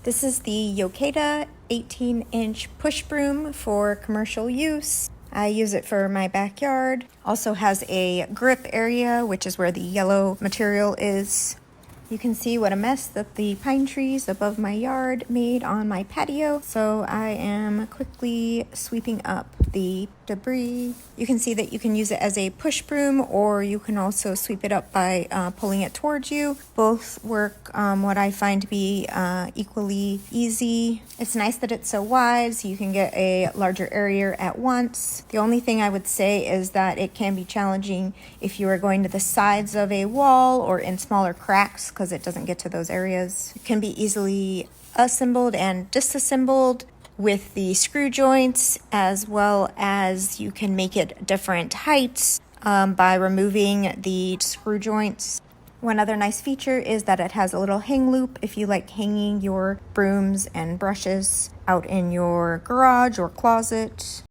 This is the Yocada 18-inch push broom for commercial use. I use it for my backyard. Also has a grip area, which is where the yellow material is. You can see what a mess that the pine trees above my yard made on my patio. So I am quickly sweeping up the debris. You can see that you can use it as a push broom, or you can also sweep it up by pulling it towards you. Both work what I find to be equally easy. It's nice that it's so wide, so you can get a larger area at once. The only thing I would say is that it can be challenging if you are going to the sides of a wall or in smaller cracks, because it doesn't get to those areas. It can be easily assembled and disassembled with the screw joints, as well as you can make it different heights by removing the screw joints. One other nice feature is that it has a little hang loop if you like hanging your brooms and brushes out in your garage or closet.